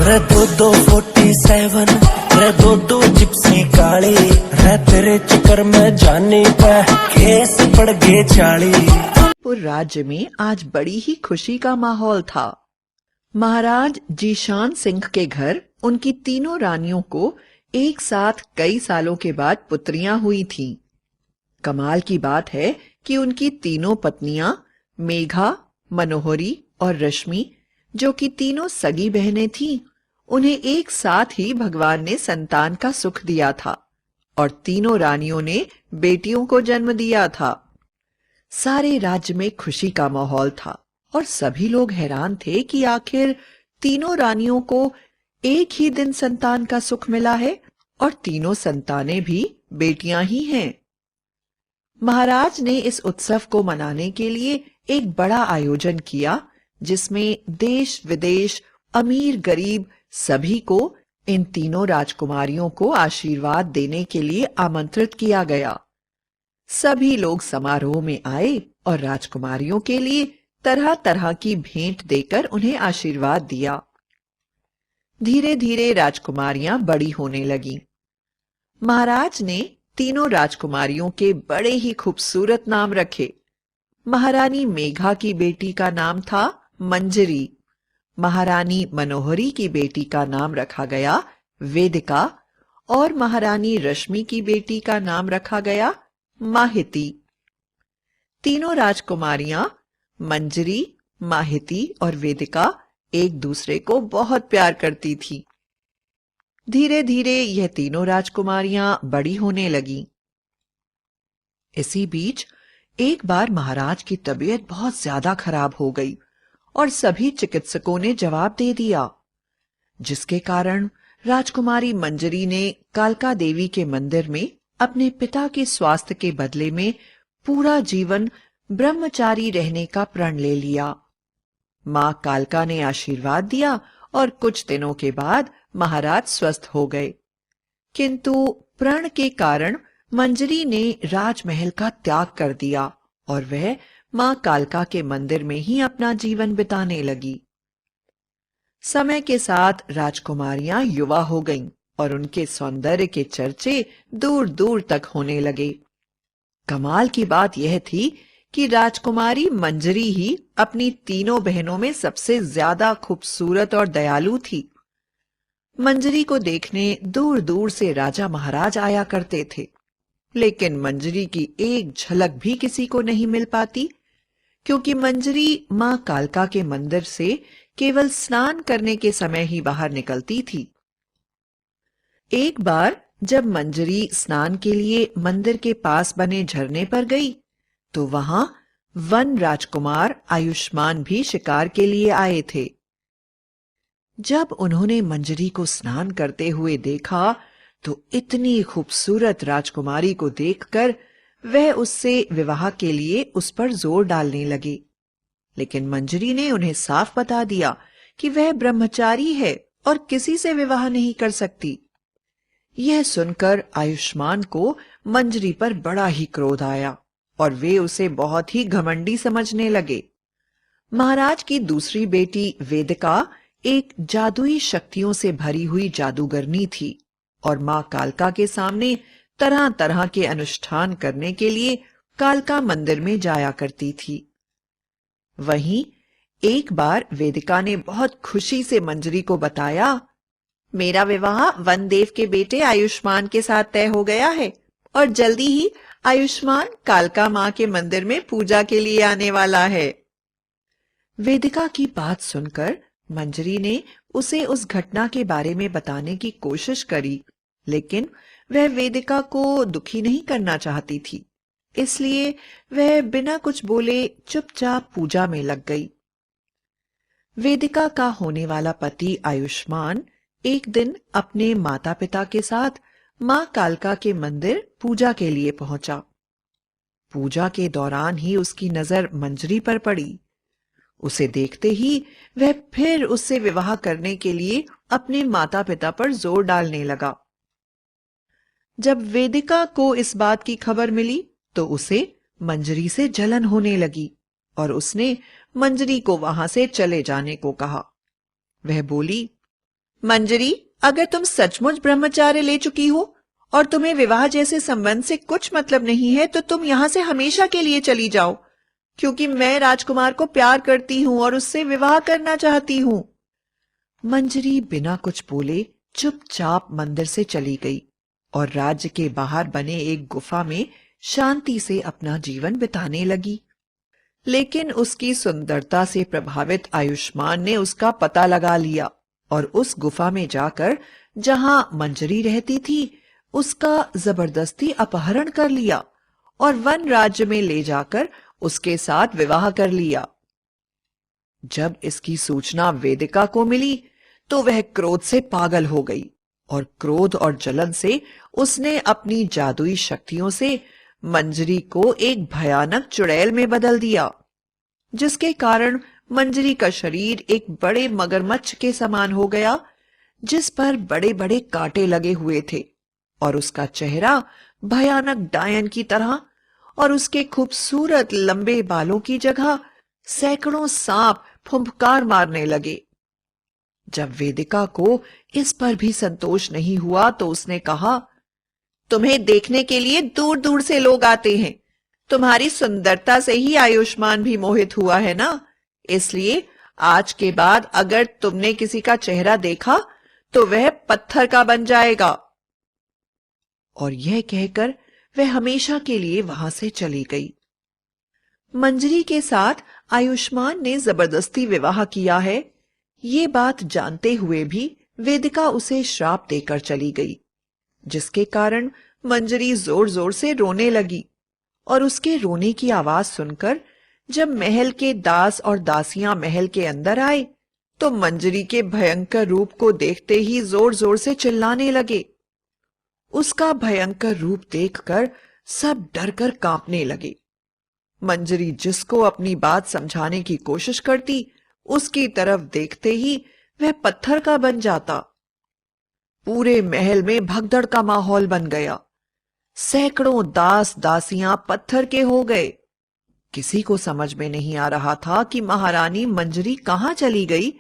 रे दो 47 रे दो जिप्सी काली रे तेरे चक्कर में जाने पे केस पड़ गए 40। जौनपुर राज्य में आज बड़ी ही खुशी का माहौल था। महाराज जीशान सिंह के घर उनकी तीनों रानियों को एक साथ कई सालों के बाद पुत्रियां हुई थीं। कमाल की बात है कि उनकी तीनों पत्नियां मेघा, मनोहरी और रश्मि, जो कि तीनों सगी बहनें थीं, उन्हें एक साथ ही भगवान ने संतान का सुख दिया था और तीनों रानियों ने बेटियों को जन्म दिया था। सारे राज्य में खुशी का माहौल था और सभी लोग हैरान थे कि आखिर तीनों रानियों को एक ही दिन संतान का सुख मिला है और तीनों संतानें भी बेटियां ही हैं। महाराज ने इस उत्सव को मनाने के लिए एक बड़ा आयोजन किया, जिसमें देश विदेश, अमीर गरीब सभी को इन तीनों राजकुमारियों को आशीर्वाद देने के लिए आमंत्रित किया गया। सभी लोग समारोह में आए और राजकुमारियों के लिए तरह तरह की भेंट देकर उन्हें आशीर्वाद दिया। धीरे धीरे राजकुमारियां बड़ी होने लगीं। महाराज ने तीनों राजकुमारियों के बड़े ही खूबसूरत नाम रखे। महारानी मेघा की बेटी का नाम था मंजरी, महारानी मनोहरी की बेटी का नाम रखा गया वेदिका और महारानी रश्मि की बेटी का नाम रखा गया माहिती। तीनों राजकुमारियां मंजरी, माहिती और वेदिका एक दूसरे को बहुत प्यार करती थी। धीरे धीरे यह तीनों राजकुमारियां बड़ी होने लगीं। इसी बीच एक बार महाराज की तबीयत बहुत ज्यादा खराब हो गई और सभी चिकित्सकों ने जवाब दे दिया, जिसके कारण राजकुमारी मंजरी ने कालका देवी के मंदिर में अपने पिता के स्वास्थ्य के बदले में पूरा जीवन ब्रह्मचारी रहने का प्रण ले लिया। मां कालका ने आशीर्वाद दिया और कुछ दिनों के बाद महाराज स्वस्थ हो गए, किंतु प्रण के कारण मंजरी ने राजमहल का त्याग कर दिया और वह मां कालका के मंदिर में ही अपना जीवन बिताने लगी। समय के साथ राजकुमारियां युवा हो गईं और उनके सौंदर्य के चर्चे दूर दूर तक होने लगे। कमाल की बात यह थी कि राजकुमारी मंजरी ही अपनी तीनों बहनों में सबसे ज्यादा खूबसूरत और दयालु थी। मंजरी को देखने दूर दूर से राजा महाराज आया करते थे, लेकिन मंजरी की एक झलक भी किसी को नहीं मिल पाती, क्योंकि मंजरी मां कालका के मंदिर से केवल स्नान करने के समय ही बाहर निकलती थी। एक बार जब मंजरी स्नान के लिए मंदिर के पास बने झरने पर गई, तो वहां वन राजकुमार आयुष्मान भी शिकार के लिए आए थे। जब उन्होंने मंजरी को स्नान करते हुए देखा, तो इतनी खूबसूरत राजकुमारी को देखकर वह उससे विवाह के लिए उस पर जोर डालने लगे। लेकिन मंजरी ने उन्हें साफ बता दिया कि वह ब्रह्मचारी है और किसी से विवाह नहीं कर सकती। यह सुनकर आयुष्मान को मंजरी पर बड़ा ही क्रोध आया और वे उसे बहुत ही घमंडी समझने लगे। महाराज की दूसरी बेटी वेदिका एक जादुई शक्तियों से भरी हुई जादूगरनी थी और मां कालका के सामने तरह तरह के अनुष्ठान करने के लिए कालका मंदिर में जाया करती थी। वहीं एक बार वेदिका ने बहुत खुशी से मंजरी को बताया, मेरा विवाह वनदेव के बेटे आयुष्मान के साथ तय हो गया है और जल्दी ही आयुष्मान कालका मां के मंदिर में पूजा के लिए आने वाला है। वेदिका की बात सुनकर मंजरी ने उसे उस घटना के बारे में बताने की कोशिश करी, लेकिन वह वेदिका को दुखी नहीं करना चाहती थी, इसलिए वह बिना कुछ बोले चुपचाप पूजा में लग गई। वेदिका का होने वाला पति आयुष्मान एक दिन अपने माता पिता के साथ मां कालका के मंदिर पूजा के लिए पहुंचा। पूजा के दौरान ही उसकी नजर मंजरी पर पड़ी। उसे देखते ही वह फिर उससे विवाह करने के लिए अपने माता पिता पर जोर डालने लगा। जब वेदिका को इस बात की खबर मिली, तो उसे मंजरी से जलन होने लगी और उसने मंजरी को वहां से चले जाने को कहा। वह बोली, मंजरी, अगर तुम सचमुच ब्रह्मचार्य ले चुकी हो और तुम्हें विवाह जैसे संबंध से कुछ मतलब नहीं है, तो तुम यहाँ से हमेशा के लिए चली जाओ, क्योंकि मैं राजकुमार को प्यार करती हूँ और उससे विवाह करना चाहती हूँ। मंजरी बिना कुछ बोले चुपचाप मंदिर से चली गई और राज्य के बाहर बने एक गुफा में शांति से अपना जीवन बिताने लगी। लेकिन उसकी सुंदरता से प्रभावित आयुष्मान ने उसका पता लगा लिया और उस गुफा में जाकर, जहां मंजरी रहती थी, उसका जबरदस्ती अपहरण कर लिया और वन राज्य में ले जाकर उसके साथ विवाह कर लिया। जब इसकी सूचना वेदिका को मिली तो वह क्रोध से पागल हो गई और क्रोध और जलन से उसने अपनी जादुई शक्तियों से मंजरी को एक भयानक चुड़ैल में बदल दिया, जिसके कारण मंजरी का शरीर एक बड़े मगरमच्छ के समान हो गया, जिस पर बड़े बड़े कांटे लगे हुए थे, और उसका चेहरा भयानक डायन की तरह, और उसके खूबसूरत लंबे बालों की जगह सैकड़ों सांप फुंफकार मारने लगे। जब वेदिका को इस पर भी संतोष नहीं हुआ तो उसने कहा, तुम्हें देखने के लिए दूर दूर से लोग आते हैं। तुम्हारी सुंदरता से ही आयुष्मान भी मोहित हुआ है ना, इसलिए आज के बाद अगर तुमने किसी का चेहरा देखा तो वह पत्थर का बन जाएगा। और यह कहकर वह हमेशा के लिए वहां से चली गई। मंजरी के साथ आयुष्मान ने जबरदस्ती विवाह किया है, ये बात जानते हुए भी वेदिका उसे श्राप देकर चली गई, जिसके कारण मंजरी जोर जोर से रोने लगी। और उसके रोने की आवाज सुनकर जब महल के दास और दासियां महल के अंदर आए तो मंजरी के भयंकर रूप को देखते ही जोर जोर से चिल्लाने लगे। उसका भयंकर रूप देखकर सब डरकर कांपने लगे। मंजरी जिसको अपनी बात समझाने की कोशिश करती, उसकी तरफ देखते ही वह पत्थर का बन जाता। पूरे महल में भगदड़ का माहौल बन गया। सैकड़ों दास दासियां पत्थर के हो गए। किसी को समझ में नहीं आ रहा था कि महारानी मंजरी कहां चली गई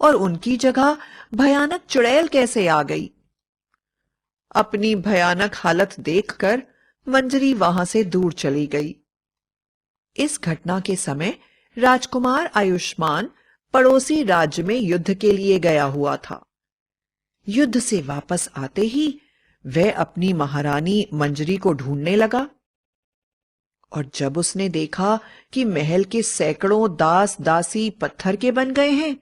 और उनकी जगह भयानक चुड़ैल कैसे आ गई। अपनी भयानक हालत देखकर मंजरी वहां से दूर चली गई। इस घटना के समय राजकुमार आयुष्मान पड़ोसी राज्य में युद्ध के लिए गया हुआ था। युद्ध से वापस आते ही वह अपनी महारानी मंजरी को ढूंढने लगा, और जब उसने देखा कि महल के सैकड़ों दास दासी पत्थर के बन गए हैं,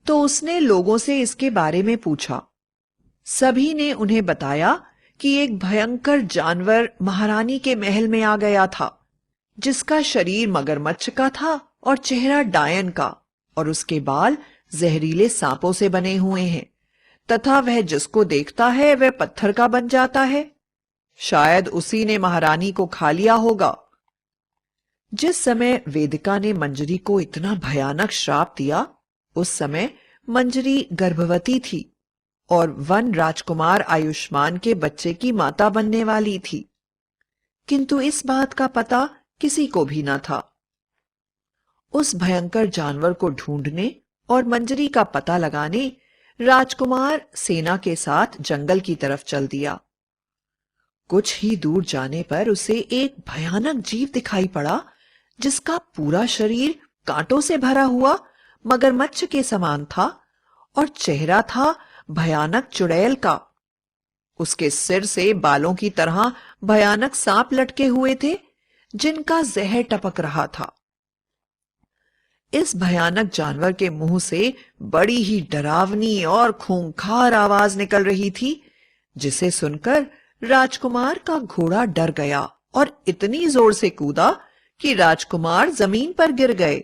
तो उसने लोगों से इसके बारे में पूछा। सभी ने उन्हें बताया कि एक भयंकर जानवर महारानी के महल में आ गया था, जिसका शरीर मगरमच्छ का था और चेहरा डायन का, और उसके बाल जहरीले सांपों से बने हुए हैं, तथा वह जिसको देखता है वह पत्थर का बन जाता है। शायद उसी ने महारानी को खा लिया होगा। जिस समय वेदिका ने मंजरी को इतना भयानक श्राप दिया, उस समय मंजरी गर्भवती थी और वन राजकुमार आयुष्मान के बच्चे की माता बनने वाली थी, किंतु इस बात का पता किसी को भी न था। उस भयंकर जानवर को ढूंढने और मंजरी का पता लगाने राजकुमार सेना के साथ जंगल की तरफ चल दिया। कुछ ही दूर जाने पर उसे एक भयानक जीव दिखाई पड़ा, जिसका पूरा शरीर कांटों से भरा हुआ मगरमच्छ के समान था और चेहरा था भयानक चुड़ैल का। उसके सिर से बालों की तरह भयानक सांप लटके हुए थे, जिनका जहर टपक रहा था। इस भयानक जानवर के मुंह से बड़ी ही डरावनी और खूंखार आवाज निकल रही थी, जिसे सुनकर राजकुमार का घोड़ा डर गया और इतनी जोर से कूदा कि राजकुमार जमीन पर गिर गए।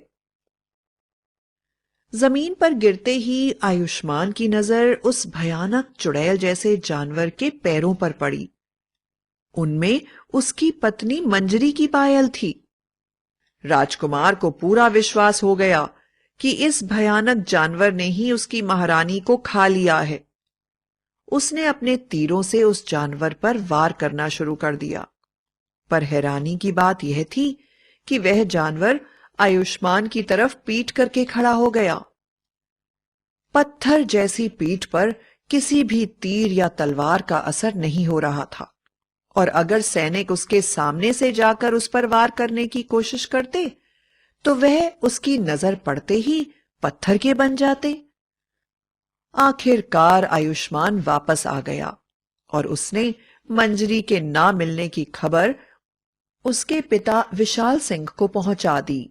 जमीन पर गिरते ही आयुष्मान की नजर उस भयानक चुड़ैल जैसे जानवर के पैरों पर पड़ी। उनमें उसकी पत्नी मंजरी की पायल थी। राजकुमार को पूरा विश्वास हो गया कि इस भयानक जानवर ने ही उसकी महारानी को खा लिया है। उसने अपने तीरों से उस जानवर पर वार करना शुरू कर दिया, पर हैरानी की बात यह थी कि वह जानवर आयुष्मान की तरफ पीठ करके खड़ा हो गया। पत्थर जैसी पीठ पर किसी भी तीर या तलवार का असर नहीं हो रहा था, और अगर सैनिक उसके सामने से जाकर उस पर वार करने की कोशिश करते तो वह उसकी नजर पड़ते ही पत्थर के बन जाते। आखिरकार आयुष्मान वापस आ गया और उसने मंजरी के ना मिलने की खबर उसके पिता विशाल सिंह को पहुंचा दी।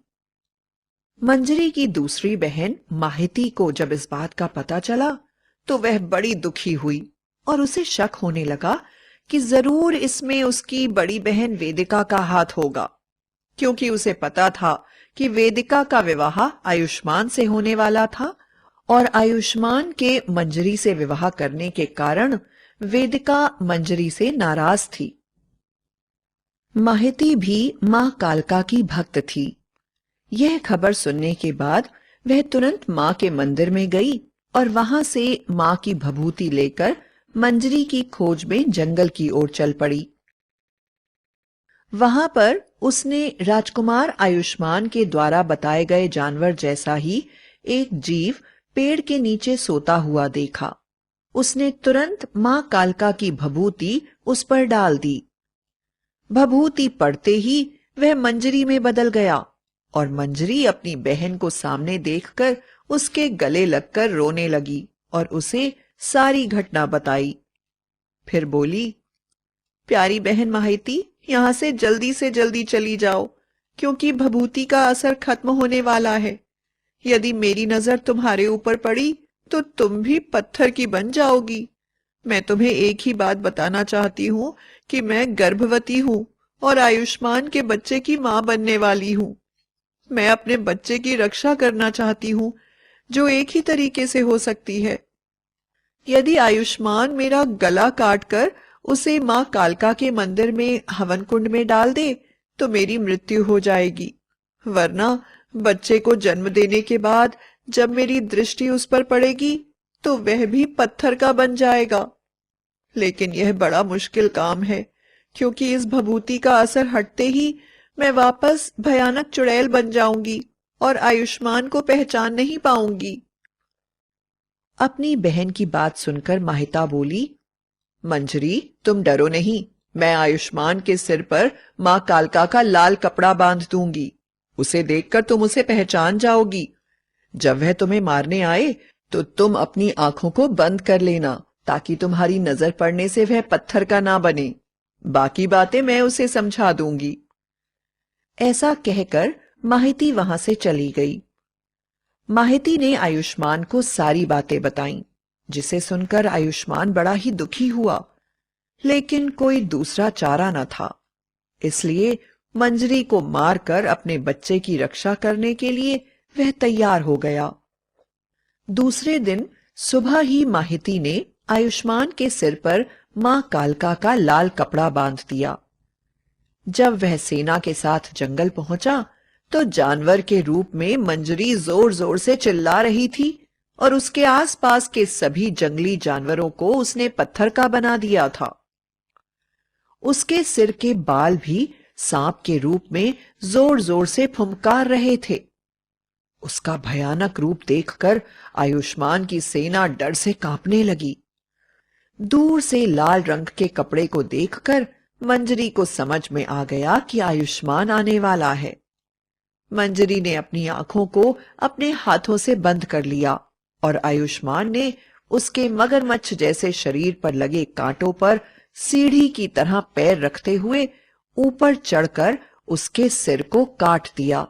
मंजरी की दूसरी बहन माहिती को जब इस बात का पता चला तो वह बड़ी दुखी हुई और उसे शक होने लगा कि जरूर इसमें उसकी बड़ी बहन वेदिका का हाथ होगा, क्योंकि उसे पता था कि वेदिका का विवाह आयुष्मान से होने वाला था और आयुष्मान के मंजरी से विवाह करने के कारण वेदिका मंजरी से नाराज थी। माहिती भी मां कालका की भक्त थी। यह खबर सुनने के बाद वह तुरंत मां के मंदिर में गई और वहां से मां की भभूति लेकर मंजरी की खोज में जंगल की ओर चल पड़ी। वहां पर उसने राजकुमार आयुष्मान के द्वारा बताए गए जानवर जैसा ही एक जीव पेड़ के नीचे सोता हुआ देखा। उसने तुरंत मां कालका की भभूति उस पर डाल दी। भभूति पड़ते ही वह मंजरी में बदल गया और मंजरी अपनी बहन को सामने देखकर उसके गले लगकर रोने लगी और उसे सारी घटना बताई। फिर बोली, प्यारी बहन माहिती, यहां से जल्दी चली जाओ, क्योंकि भभूति का असर खत्म होने वाला है। यदि मेरी नजर तुम्हारे ऊपर पड़ी तो तुम भी पत्थर की बन जाओगी। मैं तुम्हें एक ही बात बताना चाहती हूँ कि मैं गर्भवती हूँ और आयुष्मान के बच्चे की मां बनने वाली हूँ। मैं अपने बच्चे की रक्षा करना चाहती हूँ, जो एक ही तरीके से हो सकती है। यदि आयुष्मान मेरा गला काटकर उसे मां कालका के मंदिर में हवन कुंड में डाल दे तो मेरी मृत्यु हो जाएगी, वरना बच्चे को जन्म देने के बाद जब मेरी दृष्टि उस पर पड़ेगी तो वह भी पत्थर का बन जाएगा। लेकिन यह बड़ा मुश्किल काम है, क्योंकि इस भभूति का असर हटते ही मैं वापस भयानक चुड़ैल बन जाऊंगी और आयुष्मान को पहचान नहीं पाऊंगी। अपनी बहन की बात सुनकर माहिता बोली, मंजरी, तुम डरो नहीं, मैं आयुष्मान के सिर पर मां कालका का लाल कपड़ा बांध दूंगी। उसे देखकर तुम उसे पहचान जाओगी। जब वह तुम्हें मारने आए तो तुम अपनी आंखों को बंद कर लेना, ताकि तुम्हारी नजर पड़ने से वह पत्थर का ना बने। बाकी बातें मैं उसे समझा दूंगी। ऐसा कहकर माहिती वहां से चली गई। माहिती ने आयुष्मान को सारी बातें बताईं, जिसे सुनकर आयुष्मान बड़ा ही दुखी हुआ, लेकिन कोई दूसरा चारा न था। इसलिए मंजरी को मारकर अपने बच्चे की रक्षा करने के लिए वह तैयार हो गया। दूसरे दिन सुबह ही माहिती ने आयुष्मान के सिर पर मां कालका का लाल कपड़ा बांध दिया। जब वह सेना के साथ जंगल पहुंचा तो जानवर के रूप में मंजरी जोर जोर से चिल्ला रही थी और उसके आसपास के सभी जंगली जानवरों को उसने पत्थर का बना दिया था। उसके सिर के बाल भी सांप के रूप में जोर जोर से फुंकार रहे थे। उसका भयानक रूप देखकर आयुष्मान की सेना डर से कांपने लगी। दूर से लाल रंग के कपड़े को देखकर मंजरी को समझ में आ गया कि आयुष्मान आने वाला है। मंजरी ने अपनी आंखों को अपने हाथों से बंद कर लिया और आयुष्मान ने उसके मगरमच्छ जैसे शरीर पर लगे कांटों पर सीढ़ी की तरह पैर रखते हुए ऊपर चढ़कर उसके सिर को काट दिया।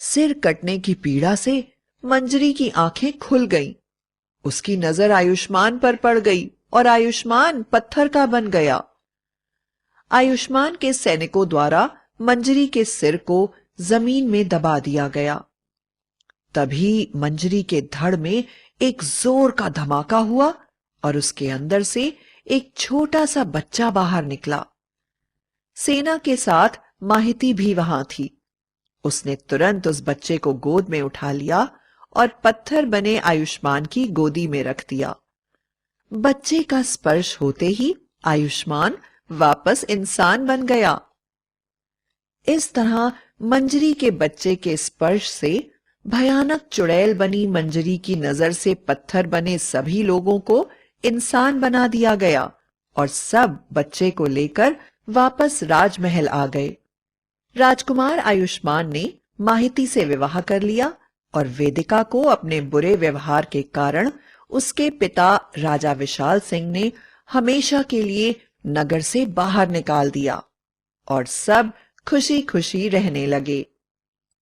सिर कटने की पीड़ा से मंजरी की आंखें खुल गईं। उसकी नजर आयुष्मान पर पड़ गई और आयुष्मान पत्थर का बन गया। आयुष्मान के सैनिकों द्वारा मंजरी के सिर को जमीन में दबा दिया गया। तभी मंजरी के धड़ में एक जोर का धमाका हुआ और उसके अंदर से एक छोटा सा बच्चा बाहर निकला। सेना के साथ माहिती भी वहां थी। उसने तुरंत उस बच्चे को गोद में उठा लिया और पत्थर बने आयुष्मान की गोदी में रख दिया। बच्चे का स्पर्श होते ही आयुष्मान वापस इंसान बन गया। इस तरह मंजरी के बच्चे के स्पर्श से भयानक चुड़ैल बनी मंजरी की नजर से पत्थर बने सभी लोगों को इंसान बना दिया गया और सब बच्चे को लेकर वापस राजमहल आ गए। राजकुमार आयुष्मान ने माहिती से विवाह कर लिया और वेदिका को अपने बुरे व्यवहार के कारण उसके पिता राजा विशाल सिंह ने हमेशा के लिए नगर से बाहर निकाल दिया और सब खुशी खुशी रहने लगे।